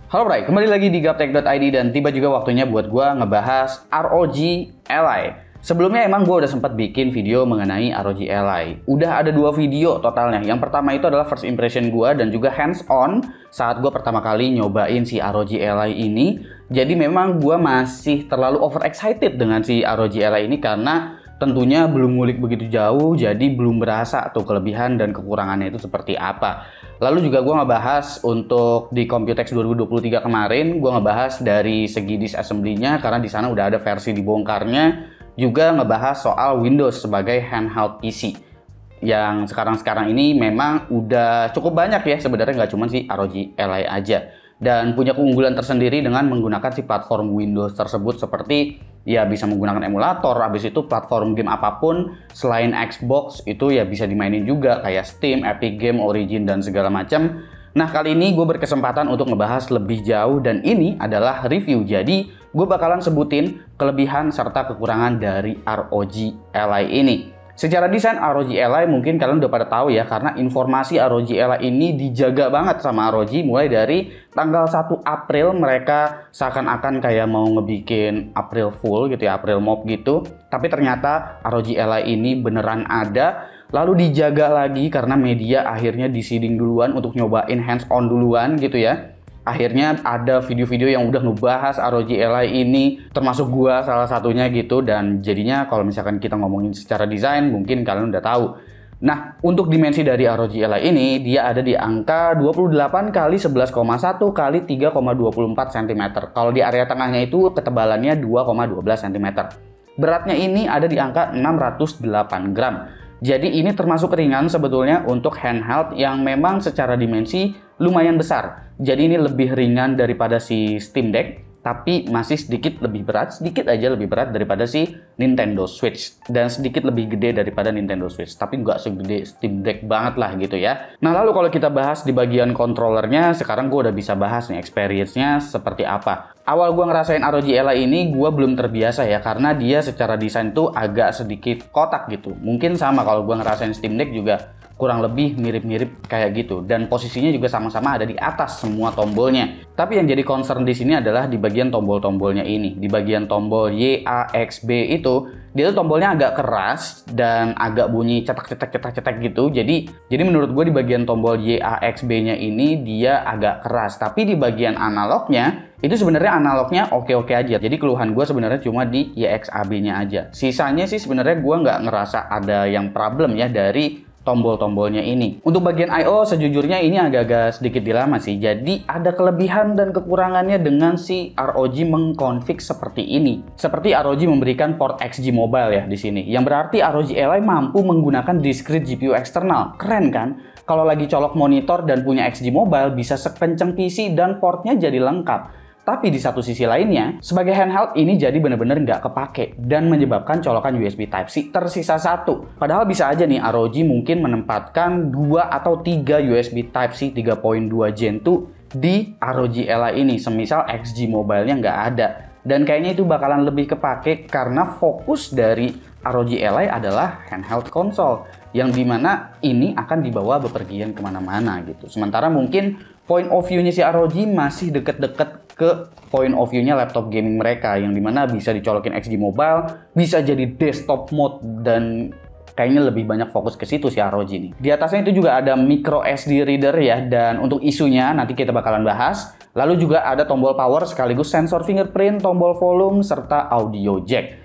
Halo Bray, kembali lagi di Gaptek.id dan tiba juga waktunya buat gua ngebahas ROG Ally. Sebelumnya emang gue udah sempat bikin video mengenai ROG Ally. Udah ada 2 video totalnya. Yang pertama itu adalah first impression gue dan juga hands on saat gue pertama kali nyobain si ROG Ally ini. Jadi memang gue masih terlalu overexcited dengan si ROG Ally ini karena tentunya belum ngulik begitu jauh, jadi belum berasa tuh kelebihan dan kekurangannya itu seperti apa. Lalu juga gue ngebahas untuk di Computex 2023 kemarin, gue ngebahas dari segi disassembly-nya karena di sana udah ada versi dibongkarnya. Juga ngebahas soal Windows sebagai handheld PC yang sekarang ini memang udah cukup banyak ya, sebenarnya nggak cuma si ROG Ally aja, dan punya keunggulan tersendiri dengan menggunakan si platform Windows tersebut, seperti ya bisa menggunakan emulator, habis itu platform game apapun selain Xbox itu ya bisa dimainin juga kayak Steam, Epic Game, Origin dan segala macam. Nah, kali ini gue berkesempatan untuk ngebahas lebih jauh dan ini adalah review. Jadi, gue bakalan sebutin kelebihan serta kekurangan dari ROG Ally ini. Secara desain ROG Ally mungkin kalian udah pada tahu ya, karena informasi ROG Ally ini dijaga banget sama ROG mulai dari tanggal 1 April mereka seakan-akan kayak mau ngebikin April Fool gitu ya, April Mop gitu. Tapi ternyata ROG Ally ini beneran ada. Lalu dijaga lagi karena media akhirnya diseeding duluan untuk nyobain hands on duluan gitu ya. Akhirnya ada video-video yang udah ngebahas ROG Ally ini, termasuk gua salah satunya gitu. Dan jadinya kalau misalkan kita ngomongin secara desain mungkin kalian udah tahu. Nah, untuk dimensi dari ROG Ally ini dia ada di angka 28 x 11,1 x 3,24 cm. Kalau di area tengahnya itu ketebalannya 2,12 cm. Beratnya ini ada di angka 608 gram. Jadi ini termasuk ringan sebetulnya untuk handheld yang memang secara dimensi lumayan besar. Jadi ini lebih ringan daripada si Steam Deck, tapi masih sedikit lebih berat, sedikit aja lebih berat daripada si Nintendo Switch. Dan sedikit lebih gede daripada Nintendo Switch, tapi nggak segede Steam Deck banget lah gitu ya. Nah, lalu kalau kita bahas di bagian controllernya, sekarang gue udah bisa bahas nih experience-nya seperti apa. Awal gue ngerasain ROG Ally ini, gue belum terbiasa ya, karena dia secara desain tuh agak sedikit kotak gitu. Mungkin sama kalau gue ngerasain Steam Deck juga kurang lebih mirip-mirip kayak gitu, dan posisinya juga sama-sama ada di atas semua tombolnya. Tapi yang jadi concern di sini adalah di bagian tombol-tombolnya ini. Di bagian tombol Y, A, X, B itu dia tuh tombolnya agak keras dan agak bunyi cetak-cetak gitu. Jadi menurut gue di bagian tombol Y, A, X, B-nya ini dia agak keras. Tapi di bagian analognya itu sebenarnya analognya oke-oke aja. Jadi keluhan gue sebenarnya cuma di YXAB-nya aja. Sisanya sih sebenarnya gue nggak ngerasa ada yang problem ya dari tombol-tombolnya ini. Untuk bagian I/O sejujurnya ini agak-agak sedikit dilema sih. Jadi ada kelebihan dan kekurangannya dengan si ROG mengkonfig seperti ini. Seperti ROG memberikan port XG Mobile ya di sini. Yang berarti ROG Ally mampu menggunakan discrete GPU eksternal. Keren kan? Kalau lagi colok monitor dan punya XG Mobile bisa sekencang PC dan portnya jadi lengkap. Tapi di satu sisi lainnya, sebagai handheld ini jadi bener-bener nggak kepake dan menyebabkan colokan USB Type-C tersisa 1. Padahal bisa aja nih ROG mungkin menempatkan 2 atau 3 USB Type-C 3.2 Gen 2 di ROG Ally ini, semisal XG Mobile-nya nggak ada. Dan kayaknya itu bakalan lebih kepake karena fokus dari ROG Ally adalah handheld console, yang dimana ini akan dibawa bepergian kemana-mana gitu. Sementara mungkin point of view-nya si ROG masih deket-deket ke point of view-nya laptop gaming mereka, yang dimana bisa dicolokin XG Mobile, bisa jadi desktop mode, dan kayaknya lebih banyak fokus ke situ si ROG nih. Di atasnya itu juga ada micro SD reader ya, dan untuk isunya nanti kita bakalan bahas. Lalu juga ada tombol power sekaligus sensor fingerprint, tombol volume, serta audio jack.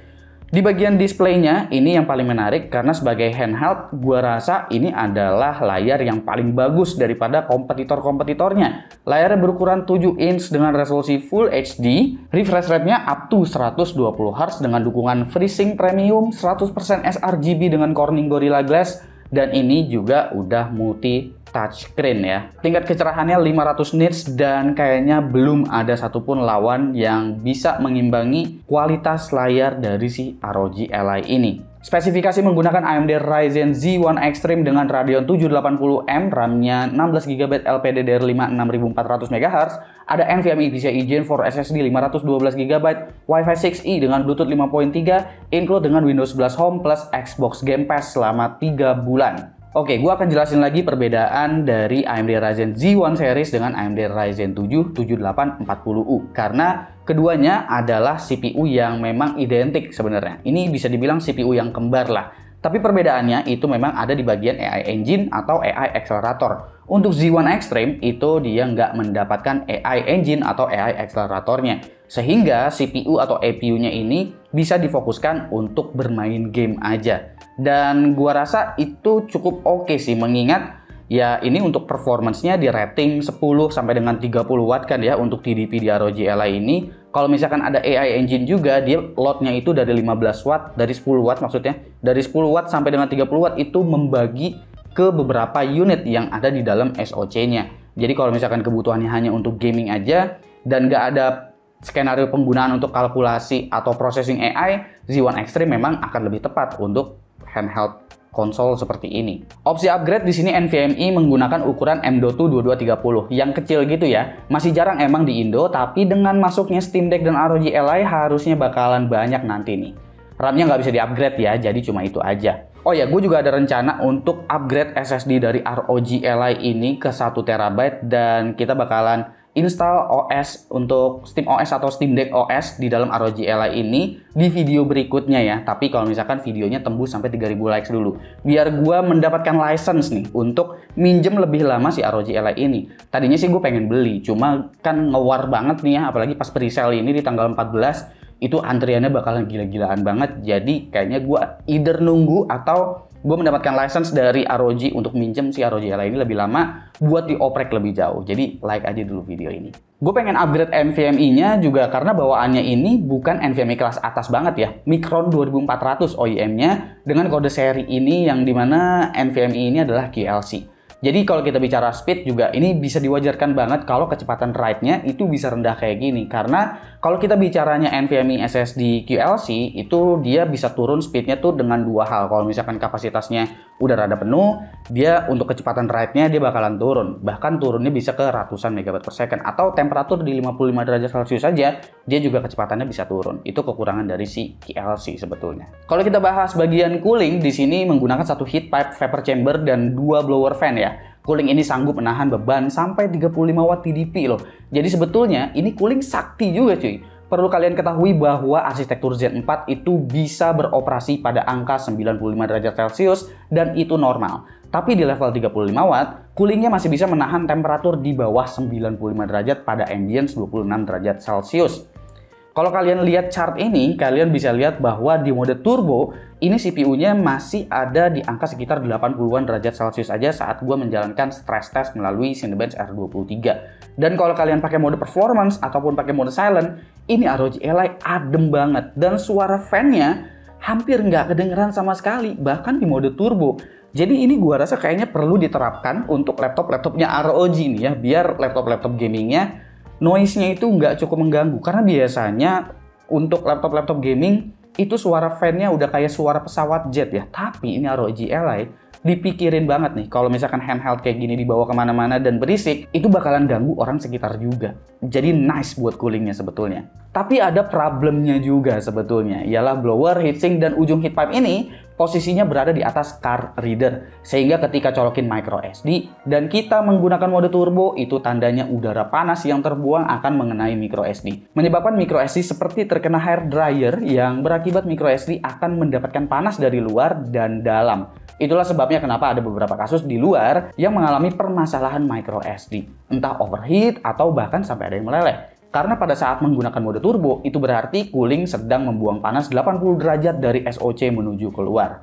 Di bagian displaynya ini yang paling menarik karena sebagai handheld gua rasa ini adalah layar yang paling bagus daripada kompetitor-kompetitornya. Layarnya berukuran 7 inch dengan resolusi Full HD, refresh rate-nya up to 120 Hz dengan dukungan FreeSync Premium, 100% sRGB dengan Corning Gorilla Glass, dan ini juga udah multi touchscreen ya. Tingkat kecerahannya 500 nits dan kayaknya belum ada satupun lawan yang bisa mengimbangi kualitas layar dari si ROG Ally ini. Spesifikasi menggunakan AMD Ryzen Z1 Extreme dengan Radeon 780M, RAM-nya 16GB LPDDR5 6400 MHz, ada NVMe PCIe Gen 4 SSD 512GB, Wi-Fi 6E dengan Bluetooth 5.3, include dengan Windows 11 Home plus Xbox Game Pass selama 3 bulan. Oke, gua akan jelasin lagi perbedaan dari AMD Ryzen Z1 series dengan AMD Ryzen 7 7840U. Karena keduanya adalah CPU yang memang identik sebenarnya. Ini bisa dibilang CPU yang kembar lah. Tapi perbedaannya itu memang ada di bagian AI Engine atau AI Accelerator. Untuk Z1 Extreme itu dia nggak mendapatkan AI Engine atau AI Acceleratornya. Sehingga CPU atau APU-nya ini bisa difokuskan untuk bermain game aja. Dan gua rasa itu cukup oke sih, mengingat ya ini untuk performance-nya di rating 10 sampai dengan 30 watt kan ya untuk TDP di ROG Ally ini. Kalau misalkan ada AI Engine juga, dia load-nya itu dari 15 watt, dari 10 watt maksudnya. Dari 10 watt sampai dengan 30 watt itu membagi ke beberapa unit yang ada di dalam SoC-nya. Jadi kalau misalkan kebutuhannya hanya untuk gaming aja dan nggak ada skenario penggunaan untuk kalkulasi atau processing AI, Z1 Extreme memang akan lebih tepat untuk handheld konsol seperti ini. Opsi upgrade di sini NVMe menggunakan ukuran M.2 2230 yang kecil gitu ya. Masih jarang emang di Indo, tapi dengan masuknya Steam Deck dan ROG Ally harusnya bakalan banyak nanti nih. RAM-nya nggak bisa di-upgrade ya, jadi cuma itu aja. Oh ya, gue juga ada rencana untuk upgrade SSD dari ROG Ally ini ke 1 TB dan kita bakalan install OS untuk SteamOS atau Steam Deck OS di dalam ROG Ally ini di video berikutnya ya. Tapi kalau misalkan videonya tembus sampai 3000 likes dulu, biar gua mendapatkan license nih untuk minjem lebih lama si ROG Ally ini. Tadinya sih gue pengen beli, cuma kan ngewar banget nih ya, apalagi pas pre-sale ini di tanggal 14 itu antriannya bakalan gila-gilaan banget. Jadi kayaknya gue either nunggu atau gue mendapatkan license dari ROG untuk minjem si ROG Ally ini lebih lama buat dioprek lebih jauh. Jadi like aja dulu video ini. Gue pengen upgrade NVMe-nya juga karena bawaannya ini bukan NVMe kelas atas banget ya. Micron 2400 OEM-nya dengan kode seri ini yang dimana NVMe ini adalah QLC. Jadi kalau kita bicara speed juga ini bisa diwajarkan banget kalau kecepatan write-nya itu bisa rendah kayak gini. Karena kalau kita bicaranya NVMe SSD QLC itu dia bisa turun speednya tuh dengan dua hal. Kalau misalkan kapasitasnya udah rada penuh, dia untuk kecepatan write-nya dia bakalan turun. Bahkan turunnya bisa ke ratusan megabyte per second. Atau temperatur di 55 derajat Celcius saja, dia juga kecepatannya bisa turun. Itu kekurangan dari si QLC sebetulnya. Kalau kita bahas bagian cooling, di sini menggunakan satu heat pipe vapor chamber dan dua blower fan ya. Cooling ini sanggup menahan beban sampai 35 watt TDP loh. Jadi sebetulnya ini cooling sakti juga cuy. Perlu kalian ketahui bahwa arsitektur Z4 itu bisa beroperasi pada angka 95 derajat Celcius dan itu normal. Tapi di level 35 watt, coolingnya masih bisa menahan temperatur di bawah 95 derajat pada ambience 26 derajat Celcius. Kalau kalian lihat chart ini, kalian bisa lihat bahwa di mode turbo, ini CPU-nya masih ada di angka sekitar 80-an derajat Celcius aja saat gue menjalankan stress test melalui Cinebench R23. Dan kalau kalian pakai mode performance ataupun pakai mode silent, ini ROG Ally adem banget. Dan suara fan-nya hampir nggak kedengeran sama sekali, bahkan di mode turbo. Jadi ini gue rasa kayaknya perlu diterapkan untuk laptop-laptopnya ROG nih ya, biar laptop-laptop gamingnya noise-nya itu nggak cukup mengganggu. Karena biasanya untuk laptop-laptop gaming itu suara fan-nya udah kayak suara pesawat jet ya. Tapi ini ROG Ally dipikirin banget nih. Kalau misalkan handheld kayak gini dibawa kemana-mana dan berisik, itu bakalan ganggu orang sekitar juga. Jadi nice buat coolingnya sebetulnya. Tapi ada problemnya juga sebetulnya. Ialah blower, heatsink, dan ujung heat pipe ini posisinya berada di atas card reader. Sehingga ketika colokin micro SD dan kita menggunakan mode turbo, itu tandanya udara panas yang terbuang akan mengenai micro SD. Menyebabkan micro SD seperti terkena hair dryer yang berakibat micro SD akan mendapatkan panas dari luar dan dalam. Itulah sebabnya kenapa ada beberapa kasus di luar yang mengalami permasalahan micro SD. Entah overheat atau bahkan sampai ada yang meleleh. Karena pada saat menggunakan mode turbo, itu berarti cooling sedang membuang panas 80 derajat dari SoC menuju keluar.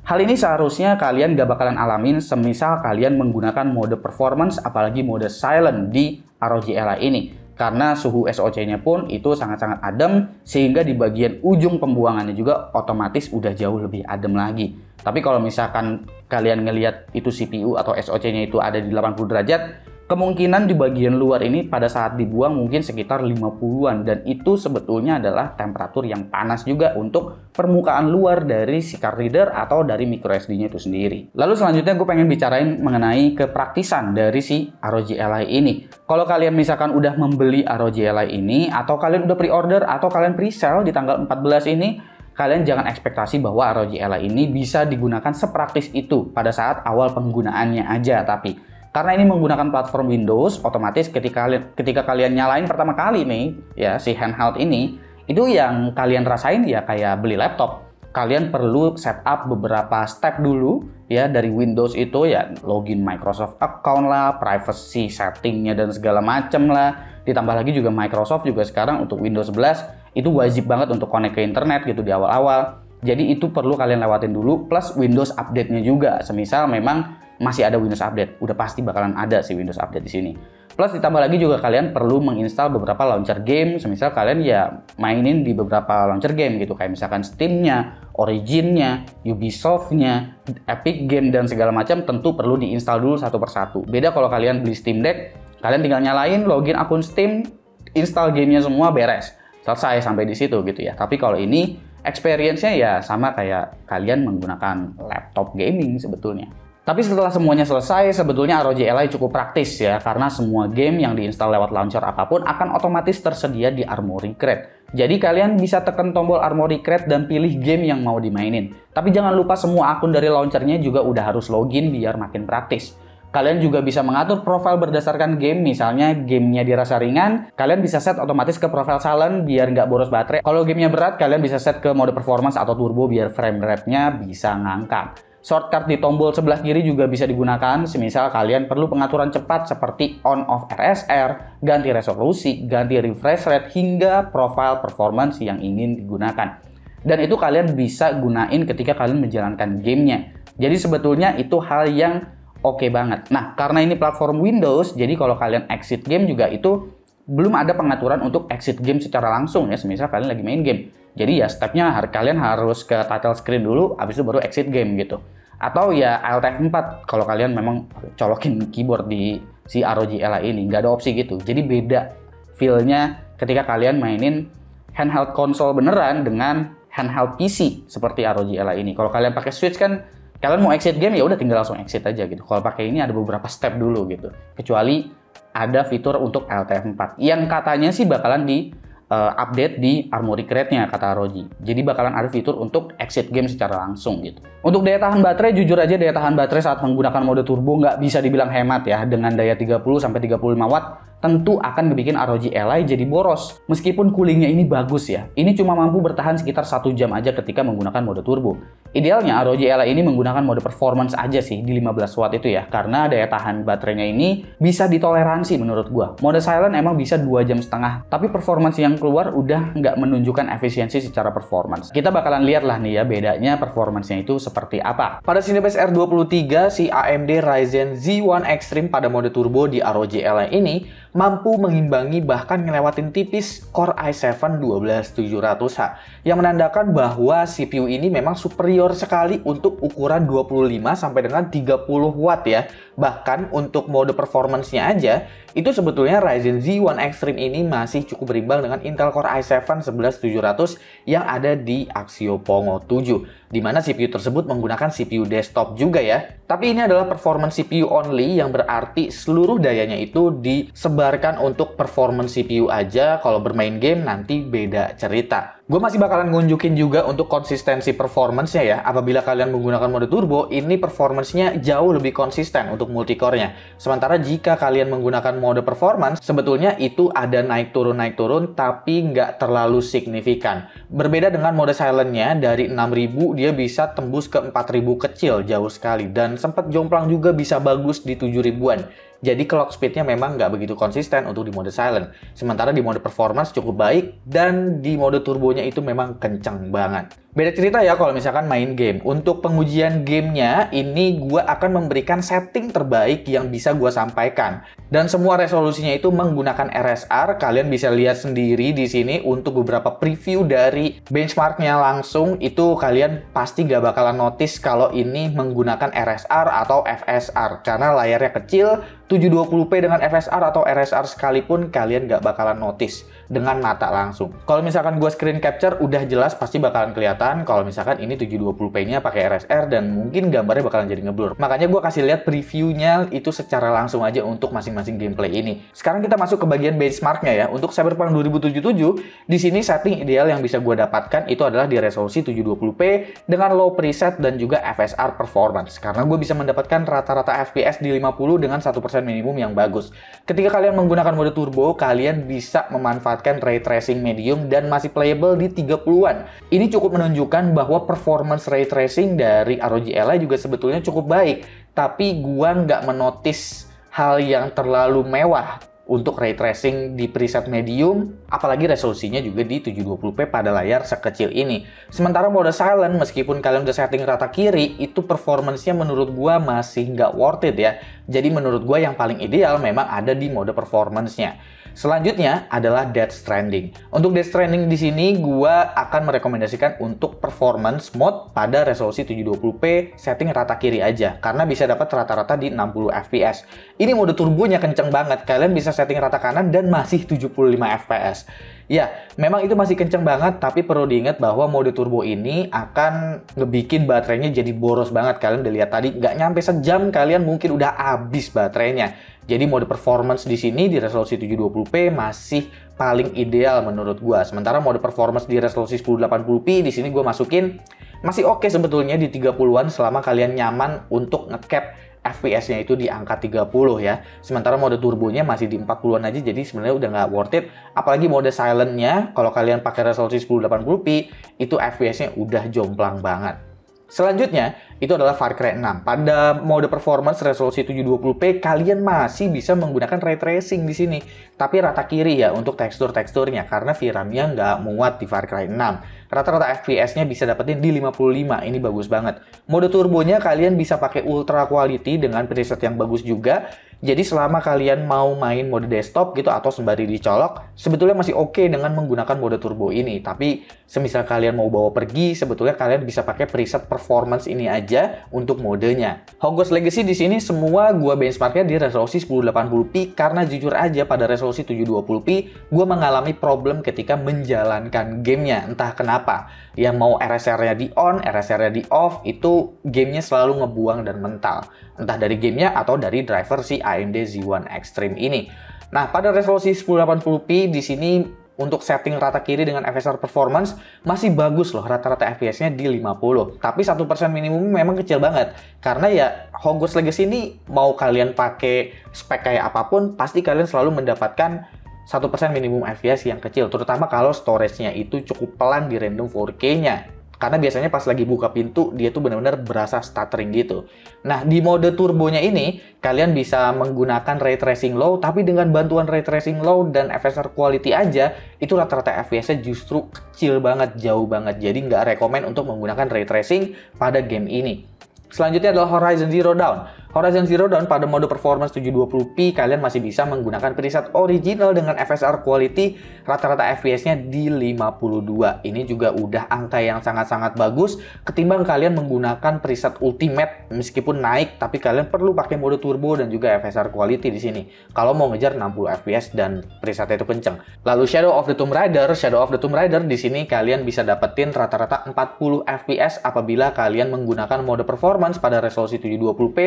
Hal ini seharusnya kalian gak bakalan alamin semisal kalian menggunakan mode performance apalagi mode silent di ROG Ally ini. Karena suhu SoC-nya pun itu sangat-sangat adem sehingga di bagian ujung pembuangannya juga otomatis udah jauh lebih adem lagi. Tapi kalau misalkan kalian ngelihat itu CPU atau SoC-nya itu ada di 80 derajat, kemungkinan di bagian luar ini pada saat dibuang mungkin sekitar 50-an dan itu sebetulnya adalah temperatur yang panas juga untuk permukaan luar dari si card reader atau dari micro SD-nya itu sendiri. Lalu selanjutnya gue pengen bicarain mengenai kepraktisan dari si ROG Ally ini. Kalau kalian misalkan udah membeli ROG Ally ini atau kalian udah pre-order atau kalian pre-sale di tanggal 14 ini, kalian jangan ekspektasi bahwa ROG Ally ini bisa digunakan sepraktis itu pada saat awal penggunaannya aja. Tapi karena ini menggunakan platform Windows, otomatis ketika kalian nyalain pertama kali nih ya si handheld ini, itu yang kalian rasain ya kayak beli laptop. Kalian perlu setup beberapa step dulu ya dari Windows itu ya, login Microsoft account lah, privacy settingnya dan segala macem lah. Ditambah lagi juga Microsoft juga sekarang untuk Windows 11 itu wajib banget untuk connect ke internet gitu di awal-awal. Jadi itu perlu kalian lewatin dulu, plus Windows update-nya juga. Semisal memang masih ada Windows update, udah pasti bakalan ada sih Windows update di sini. Plus ditambah lagi juga kalian perlu menginstal beberapa launcher game. Semisal kalian ya mainin di beberapa launcher game gitu, kayak misalkan Steam-nya, Origin-nya, Ubisoft-nya, Epic Game dan segala macam, tentu perlu diinstal dulu satu persatu. Beda kalau kalian beli Steam Deck, kalian tinggal nyalain, login akun Steam, install gamenya semua, beres. Selesai sampai di situ gitu ya. Tapi kalau ini experience-nya ya sama kayak kalian menggunakan laptop gaming sebetulnya. Tapi setelah semuanya selesai, sebetulnya ROG Ally cukup praktis ya, karena semua game yang diinstal lewat launcher apapun akan otomatis tersedia di Armoury Crate. Jadi kalian bisa tekan tombol Armoury Crate dan pilih game yang mau dimainin. Tapi jangan lupa semua akun dari launchernya juga udah harus login biar makin praktis. Kalian juga bisa mengatur profil berdasarkan game, misalnya gamenya dirasa ringan, kalian bisa set otomatis ke profil silent biar nggak boros baterai. Kalau gamenya berat, kalian bisa set ke mode performance atau turbo biar frame rate-nya bisa ngangkat. Shortcut di tombol sebelah kiri juga bisa digunakan, semisal kalian perlu pengaturan cepat seperti on-off RSR, ganti resolusi, ganti refresh rate, hingga profile performance yang ingin digunakan. Dan itu kalian bisa gunain ketika kalian menjalankan gamenya. Jadi sebetulnya itu hal yang oke banget. Nah, karena ini platform Windows, jadi kalau kalian exit game juga itu belum ada pengaturan untuk exit game secara langsung ya, semisal kalian lagi main game. Jadi ya stepnya kalian harus ke title screen dulu, habis itu baru exit game gitu. Atau ya Alt F4 kalau kalian memang colokin keyboard di si ROG Ally ini, nggak ada opsi gitu. Jadi beda feel-nya ketika kalian mainin handheld konsol beneran dengan handheld PC seperti ROG Ally ini. Kalau kalian pakai Switch kan kalian mau exit game ya udah tinggal langsung exit aja gitu. Kalau pakai ini ada beberapa step dulu gitu. Kecuali ada fitur untuk LTF4 yang katanya sih bakalan di update di Armoury Crate-nya kata ROG. Jadi bakalan ada fitur untuk exit game secara langsung gitu. Untuk daya tahan baterai, jujur aja daya tahan baterai saat menggunakan mode turbo nggak bisa dibilang hemat ya. Dengan daya 30-35 watt tentu akan bikin ROG Ally jadi boros. Meskipun coolingnya ini bagus ya, ini cuma mampu bertahan sekitar 1 jam aja ketika menggunakan mode turbo. Idealnya ROG Ally ini menggunakan mode performance aja sih di 15 watt itu ya, karena daya tahan baterainya ini bisa ditoleransi menurut gua. Mode silent emang bisa 2,5 jam, tapi performance yang keluar udah nggak menunjukkan efisiensi secara performance. Kita bakalan lihat lah nih ya bedanya performance-nya itu seperti apa. Pada Cinebench R23, si AMD Ryzen Z1 Extreme pada mode turbo di ROG Ally ini mampu mengimbangi bahkan ngelewatin tipis Core i7 12700H yang menandakan bahwa CPU ini memang superior sekali untuk ukuran 25 sampai dengan 30 watt ya. Bahkan untuk mode performance-nya aja itu sebetulnya Ryzen Z1 Extreme ini masih cukup berimbang dengan Intel Core i7 11700 yang ada di Axio Pongo 7, di mana CPU tersebut menggunakan CPU desktop juga ya. Tapi ini adalah performance CPU only, yang berarti seluruh dayanya itu disebarkan untuk performance CPU aja. Kalau bermain game nanti beda cerita. Gue masih bakalan ngunjukin juga untuk konsistensi performance-nya ya. Apabila kalian menggunakan mode turbo, ini performance-nya jauh lebih konsisten untuk multicore-nya. Sementara jika kalian menggunakan mode performance, sebetulnya itu ada naik turun, tapi nggak terlalu signifikan. Berbeda dengan mode silent-nya, dari 6000 dia bisa tembus ke 4000 kecil, jauh sekali. Dan sempat jomplang juga bisa bagus di 7000-an. Jadi clock speed-nya memang nggak begitu konsisten untuk di mode silent. Sementara di mode performance cukup baik, dan di mode turbonya itu memang kenceng banget. Beda cerita ya kalau misalkan main game. Untuk pengujian gamenya, ini gue akan memberikan setting terbaik yang bisa gue sampaikan. Dan semua resolusinya itu menggunakan RSR. Kalian bisa lihat sendiri di sini untuk beberapa preview dari benchmarknya langsung. Itu kalian pasti nggak bakalan notice kalau ini menggunakan RSR atau FSR. Karena layarnya kecil, 720p dengan FSR atau RSR sekalipun kalian nggak bakalan notice dengan mata langsung. Kalau misalkan gue screen capture udah jelas pasti bakalan kelihatan ketakutan kalau misalkan ini 720p-nya pakai RSR dan mungkin gambarnya bakalan jadi ngeblur. Makanya gue kasih lihat previewnya itu secara langsung aja untuk masing-masing gameplay ini. Sekarang kita masuk ke bagian benchmarknya ya. Untuk Cyberpunk 2077, di sini setting ideal yang bisa gue dapatkan itu adalah di resolusi 720p dengan low preset dan juga FSR performance. Karena gue bisa mendapatkan rata-rata FPS di 50 dengan 1% minimum yang bagus. Ketika kalian menggunakan mode turbo, kalian bisa memanfaatkan ray tracing medium dan masih playable di 30-an. Ini cukup menunjukkan bahwa performance ray tracing dari ROG Ally juga sebetulnya cukup baik, tapi gua nggak menotis hal yang terlalu mewah untuk ray tracing di preset medium, apalagi resolusinya juga di 720p pada layar sekecil ini. Sementara mode silent, meskipun kalian udah setting rata kiri, itu performance-nya menurut gua masih nggak worth it ya. Jadi menurut gua yang paling ideal memang ada di mode performance-nya. Selanjutnya adalah Death Stranding. Untuk Death Stranding di sini gua akan merekomendasikan untuk performance mode pada resolusi 720p setting rata kiri aja karena bisa dapat rata-rata di 60 fps. Ini mode turbonya kenceng banget. Kalian bisa setting rata kanan dan masih 75 fps. Ya, memang itu masih kenceng banget, tapi perlu diingat bahwa mode turbo ini akan ngebikin baterainya jadi boros banget. Kalian udah lihat tadi, nggak nyampe sejam kalian mungkin udah habis baterainya. Jadi mode performance di sini di resolusi 720p masih paling ideal menurut gua. Sementara mode performance di resolusi 1080p di sini gua masukin masih oke sebetulnya di 30-an selama kalian nyaman untuk ngecap FPS-nya itu di angka 30 ya. Sementara mode turbonya masih di 40-an aja, jadi sebenarnya udah nggak worth it. Apalagi mode silent-nya, kalau kalian pakai resolusi 1080p, itu FPS-nya udah jomplang banget. Selanjutnya, itu adalah Far Cry 6. Pada mode performance resolusi 720p, kalian masih bisa menggunakan ray tracing di sini. Tapi rata kiri ya untuk tekstur-teksturnya, karena VRAM-nya nggak muat di Far Cry 6. Rata-rata FPS-nya bisa dapetin di 55, ini bagus banget. Mode turbonya kalian bisa pakai ultra quality dengan preset yang bagus juga. Jadi selama kalian mau main mode desktop gitu atau sembari dicolok, sebetulnya masih oke dengan menggunakan mode turbo ini. Tapi semisal kalian mau bawa pergi, sebetulnya kalian bisa pakai preset performance ini aja untuk modenya. Hogwarts Legacy di sini semua gua benchmarknya di resolusi 1080p karena jujur aja pada resolusi 720p gua mengalami problem ketika menjalankan gamenya, entah kenapa. Yang mau RSR-nya di on, RSR-nya di off, itu gamenya selalu ngebuang dan mental. Entah dari gamenya atau dari driver si AMD Z1 Extreme ini. Nah, pada resolusi 1080p di sini untuk setting rata kiri dengan FSR performance masih bagus loh, rata-rata FPS-nya di 50. Tapi 1% minimum memang kecil banget. Karena ya Hogwarts Legacy ini mau kalian pakai spek kayak apapun, pasti kalian selalu mendapatkan 1% minimum FPS yang kecil. Terutama kalau storage-nya itu cukup pelan di random 4K-nya. Karena biasanya pas lagi buka pintu, dia tuh benar-benar berasa stuttering gitu. Nah, di mode turbonya ini, kalian bisa menggunakan ray tracing low, tapi dengan bantuan ray tracing low dan FSR quality aja, itu rata-rata FPS-nya justru kecil banget, jauh banget. Jadi nggak rekomen untuk menggunakan ray tracing pada game ini. Selanjutnya adalah Horizon Zero Dawn. Horizon Zero Dawn pada mode performance 720p kalian masih bisa menggunakan preset original dengan FSR quality, rata-rata FPS-nya di 52. Ini juga udah angka yang sangat-sangat bagus ketimbang kalian menggunakan preset ultimate meskipun naik, tapi kalian perlu pakai mode turbo dan juga FSR quality di sini kalau mau ngejar 60 FPS dan presetnya itu kenceng. Lalu Shadow of the Tomb Raider di sini kalian bisa dapetin rata-rata 40 FPS apabila kalian menggunakan mode performance pada resolusi 720p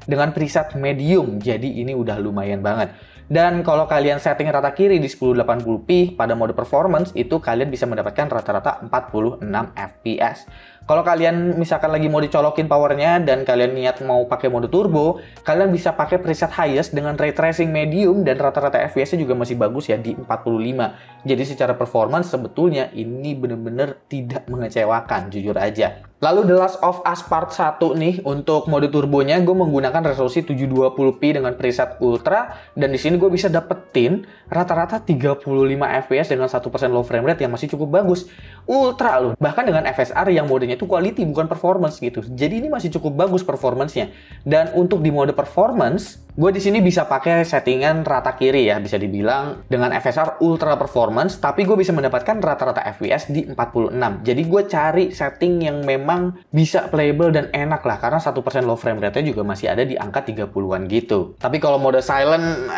dengan preset medium, jadi ini udah lumayan banget. Dan kalau kalian setting rata kiri di 1080p pada mode performance, itu kalian bisa mendapatkan rata-rata 46 fps. Kalau kalian misalkan lagi mau dicolokin powernya dan kalian niat mau pakai mode turbo, kalian bisa pakai preset highest dengan ray tracing medium dan rata-rata FPS-nya juga masih bagus ya di 45. Jadi secara performance sebetulnya ini bener-bener tidak mengecewakan, jujur aja. Lalu The Last of Us Part 1 nih, untuk mode turbonya gue menggunakan resolusi 720p dengan preset ultra, dan di sini gue bisa dapetin rata-rata 35 fps dengan 1% low frame rate yang masih cukup bagus. Ultra loh, bahkan dengan FSR yang modenya itu quality bukan performance gitu. Jadi ini masih cukup bagus performance-nya. Dan untuk di mode performance, gue di sini bisa pakai settingan rata kiri ya, bisa dibilang dengan FSR ultra performance, tapi gue bisa mendapatkan rata-rata FPS di 46. Jadi gue cari setting yang memang bisa playable dan enak lah, karena 1% low frame rate-nya juga masih ada di angka 30-an gitu. Tapi kalau mode silent,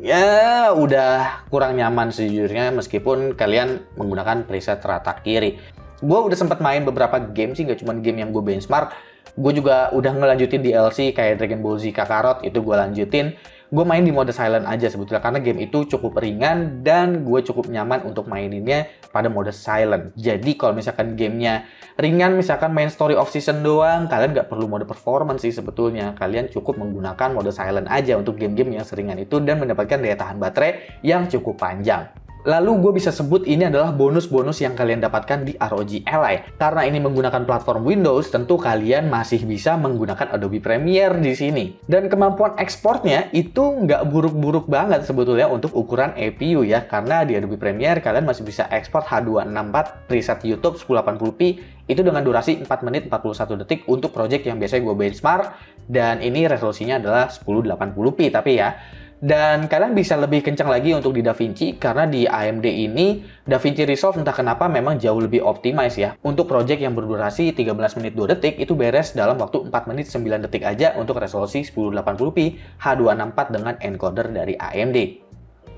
ya udah kurang nyaman sejujurnya meskipun kalian menggunakan preset rata kiri. Gue udah sempat main beberapa game sih, nggak cuma game yang gue benchmark. Gue juga udah ngelanjutin DLC kayak Dragon Ball Z Kakarot, itu gue lanjutin. Gue main di mode silent aja sebetulnya, karena game itu cukup ringan dan gue cukup nyaman untuk maininnya pada mode silent. Jadi kalau misalkan gamenya ringan, misalkan main story of season doang, kalian nggak perlu mode performance sih sebetulnya. Kalian cukup menggunakan mode silent aja untuk game-game yang seringan itu dan mendapatkan daya tahan baterai yang cukup panjang. Lalu gue bisa sebut ini adalah bonus-bonus yang kalian dapatkan di ROG Ally. Karena ini menggunakan platform Windows, tentu kalian masih bisa menggunakan Adobe Premiere di sini. Dan kemampuan ekspornya itu nggak buruk-buruk banget sebetulnya untuk ukuran APU ya. Karena di Adobe Premiere kalian masih bisa ekspor H264 preset YouTube 1080p itu dengan durasi 4 menit 41 detik untuk project yang biasanya gue benchmark. Dan ini resolusinya adalah 1080p tapi ya. Dan kalian bisa lebih kencang lagi untuk di DaVinci karena di AMD ini DaVinci Resolve entah kenapa memang jauh lebih optimize ya. Untuk project yang berdurasi 13 menit 2 detik itu beres dalam waktu 4 menit 9 detik aja untuk resolusi 1080p H264 dengan encoder dari AMD.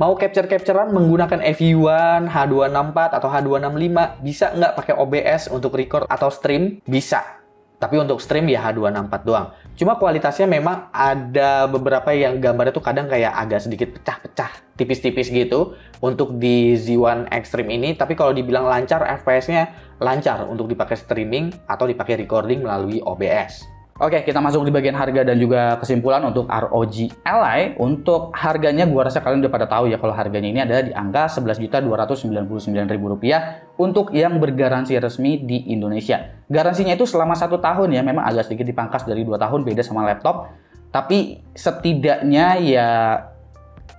Mau capture-capturean menggunakan FE1, H264 atau H265 bisa nggak pakai OBS untuk record atau stream? Bisa. Tapi untuk stream ya H264 doang. Cuma kualitasnya memang ada beberapa yang gambarnya tuh kadang kayak agak sedikit pecah-pecah, tipis-tipis gitu untuk di Z1 Extreme ini. Tapi kalau dibilang lancar, FPS-nya lancar untuk dipakai streaming atau dipakai recording melalui OBS. Oke, kita masuk di bagian harga dan juga kesimpulan untuk ROG Ally. Untuk harganya, gua rasa kalian udah pada tahu ya kalau harganya ini ada di angka Rp11.299.000 untuk yang bergaransi resmi di Indonesia. Garansinya itu selama 1 tahun ya, memang agak sedikit dipangkas dari 2 tahun, beda sama laptop. Tapi setidaknya ya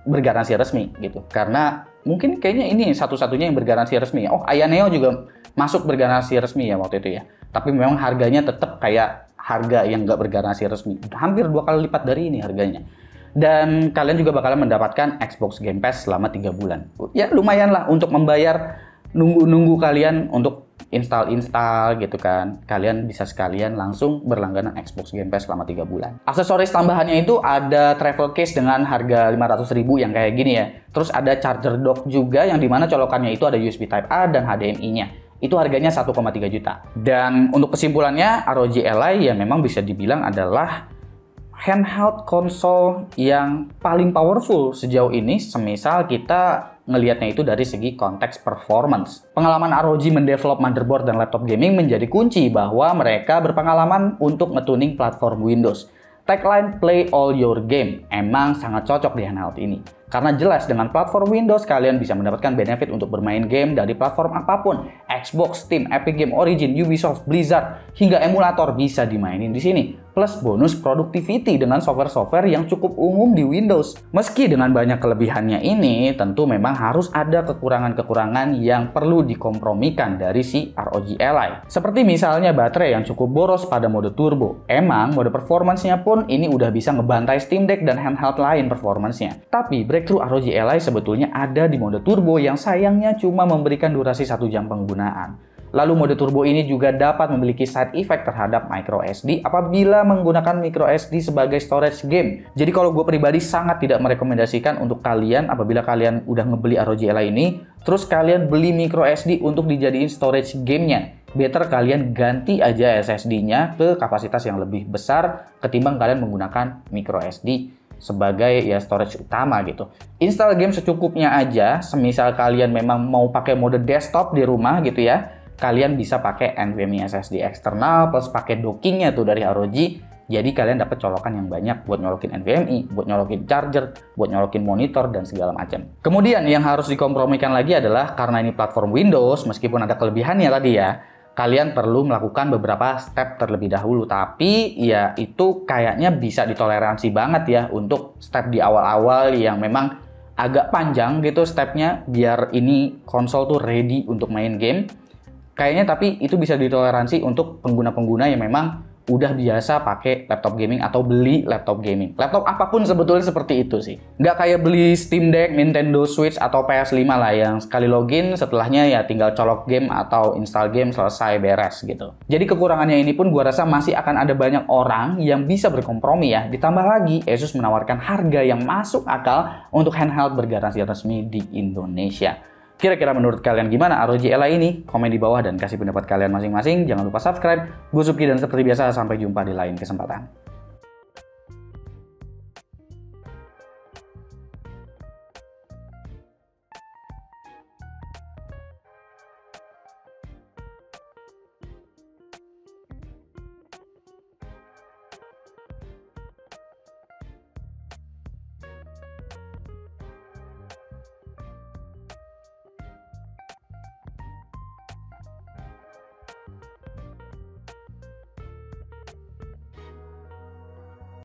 bergaransi resmi gitu. Karena mungkin kayaknya ini satu-satunya yang bergaransi resmi. Oh, Aya Neo juga masuk bergaransi resmi ya waktu itu ya. Tapi memang harganya tetap kayak harga yang nggak bergaransi resmi. Hampir 2 kali lipat dari ini harganya. Dan kalian juga bakalan mendapatkan Xbox Game Pass selama 3 bulan. Ya lumayan lah untuk membayar nunggu-nunggu kalian untuk install gitu kan. Kalian bisa sekalian langsung berlangganan Xbox Game Pass selama 3 bulan. Aksesoris tambahannya itu ada travel case dengan harga 500.000 yang kayak gini ya. Terus ada charger dock juga yang dimana colokannya itu ada USB Type A dan HDMI-nya. Itu harganya 1,3 juta. Dan untuk kesimpulannya, ROG Ally ya memang bisa dibilang adalah handheld konsol yang paling powerful sejauh ini, semisal kita ngelihatnya itu dari segi konteks performance. Pengalaman ROG mendevelop motherboard dan laptop gaming menjadi kunci bahwa mereka berpengalaman untuk nge-tuning platform Windows. Tagline "Play all your game" emang sangat cocok di handheld ini. Karena jelas dengan platform Windows kalian bisa mendapatkan benefit untuk bermain game dari platform apapun. Xbox, Steam, Epic Game Origin, Ubisoft, Blizzard, hingga emulator bisa dimainin di sini. Plus bonus productivity dengan software-software yang cukup umum di Windows. Meski dengan banyak kelebihannya ini, tentu memang harus ada kekurangan-kekurangan yang perlu dikompromikan dari si ROG Ally. Seperti misalnya baterai yang cukup boros pada mode turbo. Emang mode performance-nya pun ini udah bisa ngebantai Steam Deck dan handheld lain performance-nya. Tapi breakthrough ROG Ally sebetulnya ada di mode turbo yang sayangnya cuma memberikan durasi 1 jam penggunaan. Lalu mode turbo ini juga dapat memiliki side effect terhadap microSD apabila menggunakan microSD sebagai storage game. Jadi kalau gue pribadi sangat tidak merekomendasikan untuk kalian apabila kalian udah ngebeli ROG Ally ini, terus kalian beli microSD untuk dijadiin storage gamenya. Better kalian ganti aja SSD-nya ke kapasitas yang lebih besar ketimbang kalian menggunakan microSD sebagai ya storage utama gitu. Install game secukupnya aja, semisal kalian memang mau pakai mode desktop di rumah gitu ya, kalian bisa pakai NVMe SSD eksternal plus pakai dockingnya tuh dari ROG. Jadi kalian dapat colokan yang banyak buat nyolokin NVMe, buat nyolokin charger, buat nyolokin monitor dan segala macam. Kemudian yang harus dikompromikan lagi adalah karena ini platform Windows, meskipun ada kelebihannya tadi ya, kalian perlu melakukan beberapa step terlebih dahulu. Tapi ya itu kayaknya bisa ditoleransi banget ya untuk step di awal-awal yang memang agak panjang gitu stepnya biar ini konsol tuh ready untuk main game. Kayaknya tapi itu bisa ditoleransi untuk pengguna-pengguna yang memang udah biasa pakai laptop gaming atau beli laptop gaming. Laptop apapun sebetulnya seperti itu sih. Nggak kayak beli Steam Deck, Nintendo Switch, atau PS5 lah yang sekali login setelahnya ya tinggal colok game atau install game selesai beres gitu. Jadi kekurangannya ini pun gua rasa masih akan ada banyak orang yang bisa berkompromi ya. Ditambah lagi Asus menawarkan harga yang masuk akal untuk handheld bergaransi resmi di Indonesia. Kira-kira menurut kalian gimana ROG Ally ini? Komen di bawah dan kasih pendapat kalian masing-masing. Jangan lupa subscribe. Gue Supki dan seperti biasa sampai jumpa di lain kesempatan.